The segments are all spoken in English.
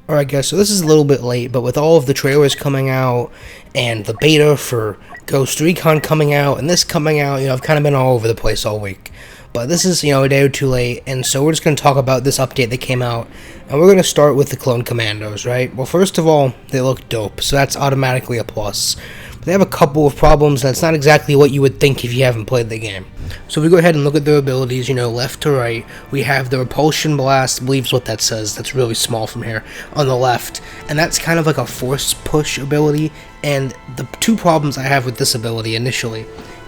Alright guys, so this is a little bit late, but with all of the trailers coming out, and the beta for Ghost Recon coming out, and this coming out, I've kind of been all over the place all week. But this is, a day or two late, and so we're just going to talk about this update that came out, and we're going to start with the clone commandos, right? Well, first of all, they look dope, so that's automatically a plus. But they have a couple of problems, and it's not exactly what you would think if you haven't played the game. So if we go ahead and look at their abilities, left to right, we have the Repulsion Blast, I believe is what that says, that's really small from here, on the left, and that's kind of like a force push ability, and the two problems I have with this ability initially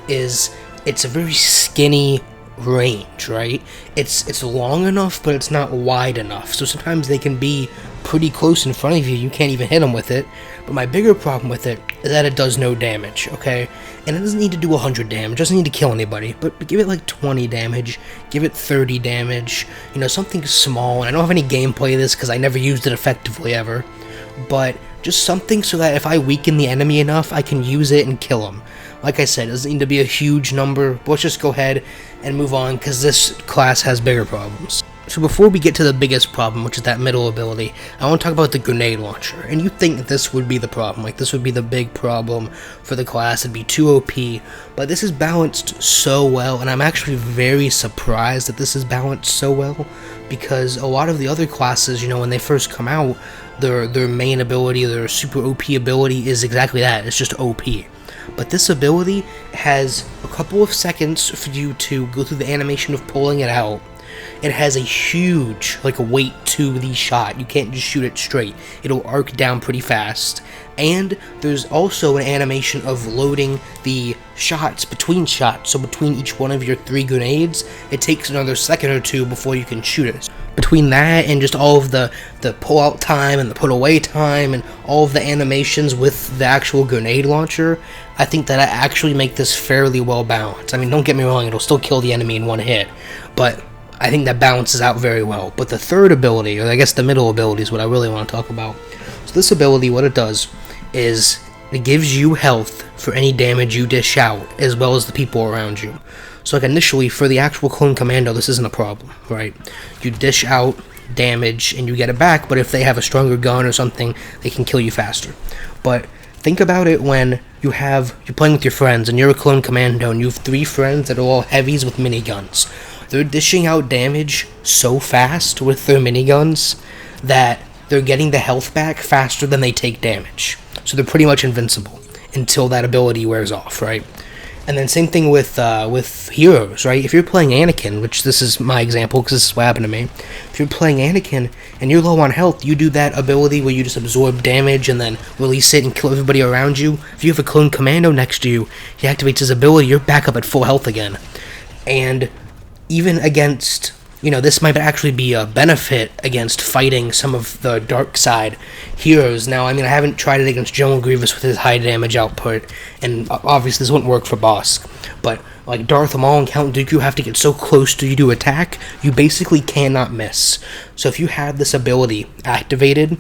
is it's a very skinny range, right? It's long enough, but it's not wide enough, so sometimes they can be pretty close in front of you, you can't even hit them with it. But my bigger problem with it is that it does no damage, okay? And it doesn't need to do 100 damage, it doesn't need to kill anybody, but give it like 20 damage, give it 30 damage, something small. And I don't have any gameplay of this because I never used it effectively ever, but just something so that if I weaken the enemy enough, I can use it and kill them. Like I said, it doesn't need to be a huge number, but let's just go ahead and move on because this class has bigger problems. So before we get to the biggest problem, which is that middle ability, I want to talk about the grenade launcher. And you think this would be the problem, like this would be the big problem for the class, it'd be too OP, but this is balanced so well, and I'm actually very surprised that this is balanced so well, because a lot of the other classes, when they first come out, their main ability, their super OP ability is exactly that, it's just OP. But this ability has a couple of seconds for you to go through the animation of pulling it out. It has a huge, weight to the shot. You can't just shoot it straight. It'll arc down pretty fast. And there's also an animation of loading the shots between shots. So between each one of your 3 grenades, it takes another second or 2 before you can shoot it. Between that and just all of the pull out time and the put away time and all of the animations with the actual grenade launcher, I think that I actually make this fairly well balanced. I mean, don't get me wrong, it'll still kill the enemy in one hit, but I think that balances out very well. But the third ability, or I guess the middle ability, is what I really want to talk about. So this ability, what it does is it gives you health for any damage you dish out, as well as the people around you. So initially, for the actual clone commando, this isn't a problem, right? You dish out damage and you get it back, but if they have a stronger gun or something, they can kill you faster. But think about it when you're playing with your friends and you're a clone commando and you have 3 friends that are all heavies with miniguns. They're dishing out damage so fast with their miniguns that they're getting the health back faster than they take damage. So they're pretty much invincible until that ability wears off, right? And then same thing with heroes, right? If you're playing Anakin, which this is my example because this is what happened to me. If you're playing Anakin and you're low on health, you do that ability where you just absorb damage and then release it and kill everybody around you. If you have a clone commando next to you, he activates his ability, you're back up at full health again. And even against, this might actually be a benefit against fighting some of the dark side heroes. Now, I haven't tried it against General Grievous with his high damage output, and obviously this wouldn't work for Bosk, but like Darth Maul and Count Dooku have to get so close to you to attack, you basically cannot miss. So if you have this ability activated,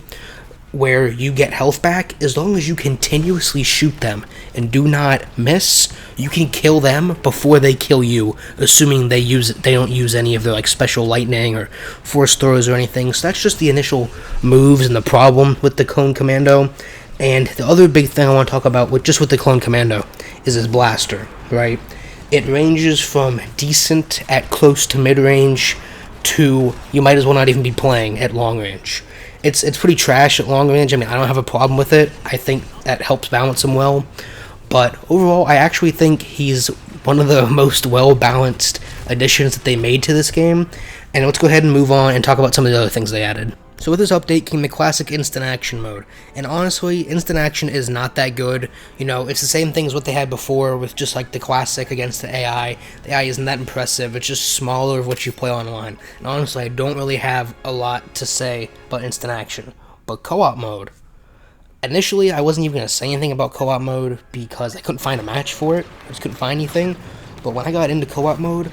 where you get health back, as long as you continuously shoot them and do not miss, you can kill them before they kill you, assuming they don't use any of their special lightning or force throws or anything. So that's just the initial moves and the problem with the clone commando. And the other big thing I want to talk about with the clone commando is his blaster, right? It ranges from decent at close to mid-range to you might as well not even be playing at long range. It's pretty trash at long range. I don't have a problem with it. I think that helps balance him well. But overall, I actually think he's one of the most well-balanced additions that they made to this game. And let's go ahead and move on and talk about some of the other things they added. So with this update came the classic instant action mode. And honestly, instant action is not that good. It's the same thing as what they had before with just the classic against the AI. The AI isn't that impressive. It's just smaller of what you play online. And honestly, I don't really have a lot to say about instant action. But co-op mode. Initially, I wasn't even going to say anything about co-op mode because I couldn't find a match for it. I just couldn't find anything. But when I got into co-op mode,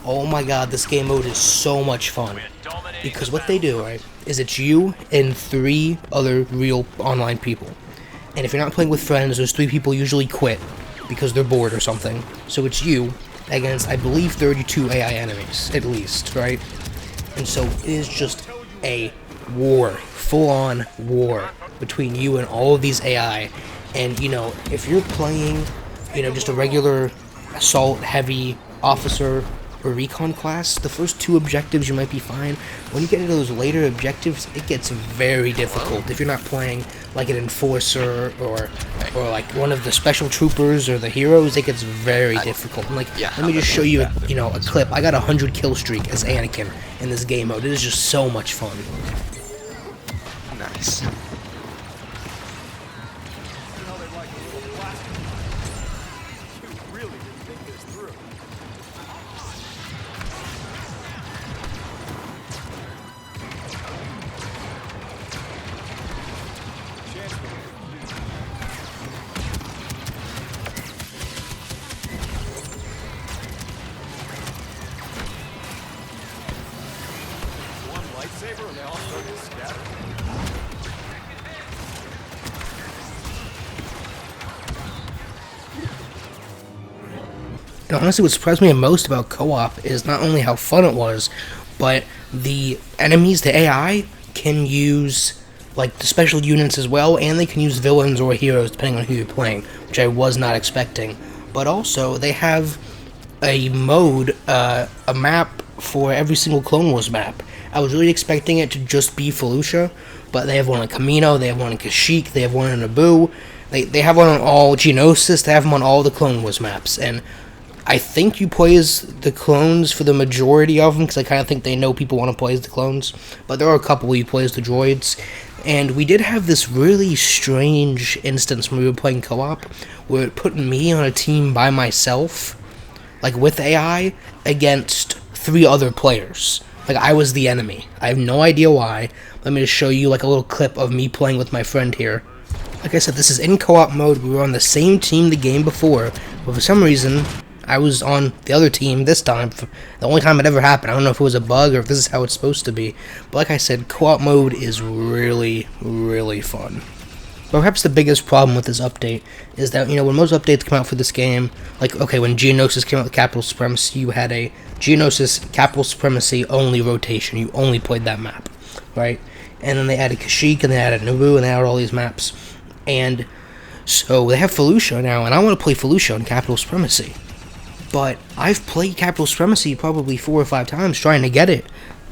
oh my god, this game mode is so much fun. Because what they do, right, is it's you and 3 other real online people. And if you're not playing with friends, those 3 people usually quit because they're bored or something. So it's you against, I believe, 32 AI enemies, at least, right? And so it is just a war, full-on war between you and all of these AI. And, you know, if you're playing, you know, just a regular assault heavy officer or recon class, the first 2 objectives you might be fine. When you get into those later objectives, it gets very difficult. If you're not playing like an enforcer or like one of the special troopers or the heroes, it gets very difficult. And like, let me just show you, a clip. I got a 100 kill streak as Anakin in this game mode. It is just so much fun. Nice. And they all start to scatter. And honestly, what surprised me the most about co-op is not only how fun it was, but the enemies, the AI, can use like the special units as well, and they can use villains or heroes depending on who you're playing, which I was not expecting. But also, they have a mode, a map for every single Clone Wars map. I was really expecting it to just be Felucia, but they have one in Commando, they have one in Kashyyyk, they have one in Naboo, they have one on all Geonosis, they have them on all the Clone Wars maps, and I think you play as the clones for the majority of them, because I kind of think they know people want to play as the clones, but there are a couple where you play as the droids. And we did have this really strange instance when we were playing co-op, where it put me on a team by myself, like with AI, against 3 other players. Like, I was the enemy. I have no idea why. Let me just show you like a little clip of me playing with my friend here. Like I said, this is in co-op mode. We were on the same team the game before, but for some reason, I was on the other team this time. For the only time it ever happened. I don't know if it was a bug or if this is how it's supposed to be. But like I said, co-op mode is really, really fun. Perhaps the biggest problem with this update is that, you know, when most updates come out for this game, like, okay, when Geonosis came out with Capital Supremacy, you had a Geonosis Capital Supremacy only rotation. You only played that map, right? And then they added Kashyyyk, and they added Naboo, and they added all these maps. And so they have Felucia now, and I want to play Felucia on Capital Supremacy. But I've played Capital Supremacy probably 4 or 5 times trying to get it,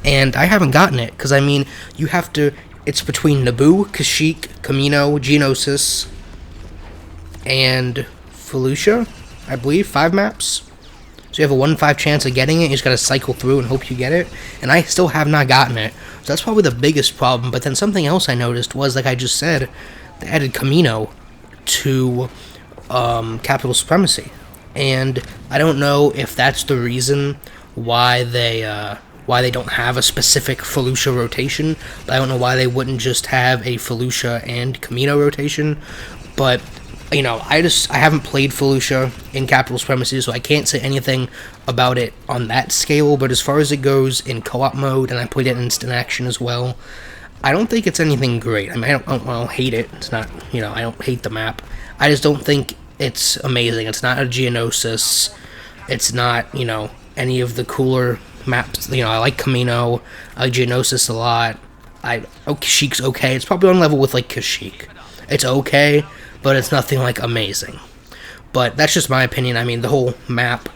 and I haven't gotten it, because, I mean, you have to, it's between Naboo, Kashyyyk, Commando, Geonosis, and Felucia, I believe, 5 maps. So you have a 1 in 5 chance of getting it, you just gotta cycle through and hope you get it, and I still have not gotten it. So that's probably the biggest problem. But then something else I noticed was, like I just said, they added Commando to Capital Supremacy. And I don't know if that's the reason why they don't have a specific Felucia rotation. But I don't know why they wouldn't just have a Felucia and Commando rotation. But, you know, I haven't played Felucia in Capital Supremacy, so I can't say anything about it on that scale. But as far as it goes in co-op mode, and I played it in instant action as well, I don't think it's anything great. I mean, I don't hate it. It's not, you know, I don't hate the map. I just don't think it's amazing. It's not a Geonosis. It's not, you know, any of the cooler maps. You know, I like Commando. I like Geonosis a lot. Kashyyyk's okay. It's probably on level with, like, Kashyyyk. It's okay, but it's nothing, like, amazing. But that's just my opinion. I mean, the whole map,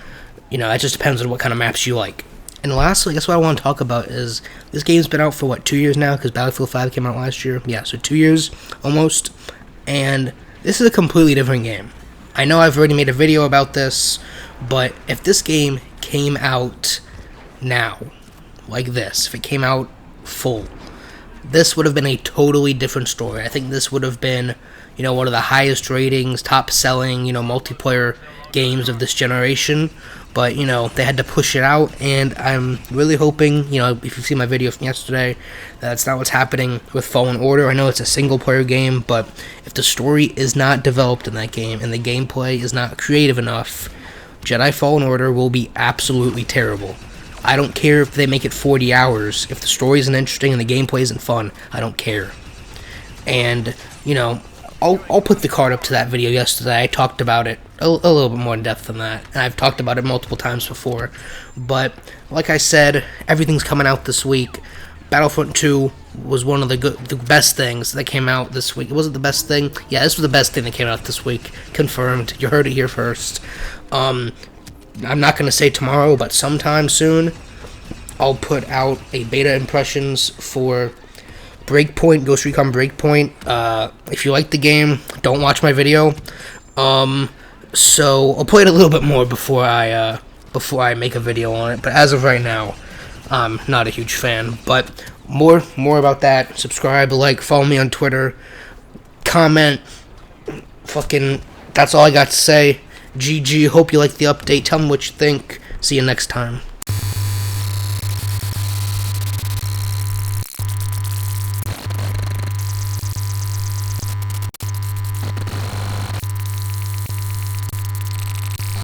you know, it just depends on what kind of maps you like. And lastly, I guess what I want to talk about is, this game's been out for, what, 2 years now? Because Battlefield 5 came out last year. Yeah, so 2 years, almost. And this is a completely different game. I know I've already made a video about this, but if this game came out now, like this, if it came out full, this would have been a totally different story. I think this would have been, you know, one of the highest ratings, top selling, you know, multiplayer games of this generation. But, you know, they had to push it out, and I'm really hoping, you know, if you've seen my video from yesterday, that's not what's happening with Fallen Order. I know it's a single-player game, but if the story is not developed in that game, and the gameplay is not creative enough, Jedi Fallen Order will be absolutely terrible. I don't care if they make it 40 hours. If the story isn't interesting and the gameplay isn't fun, I don't care. And, you know, I'll put the card up to that video yesterday. I talked about it a little bit more in depth than that, and I've talked about it multiple times before. But like I said, everything's coming out this week. Battlefront 2 was one of the best things that came out this week. Was it the best thing? Yeah, this was the best thing that came out this week. Confirmed. You heard it here first. I'm not going to say tomorrow, but sometime soon, I'll put out a beta impressions for Breakpoint, Ghost Recon Breakpoint. If you like the game, don't watch my video. So I'll play it a little bit more before I make a video on it. But as of right now, I'm not a huge fan. But more about that. Subscribe, like, follow me on Twitter, comment. Fucking, that's all I got to say. GG. Hope you like the update. Tell me what you think. See you next time.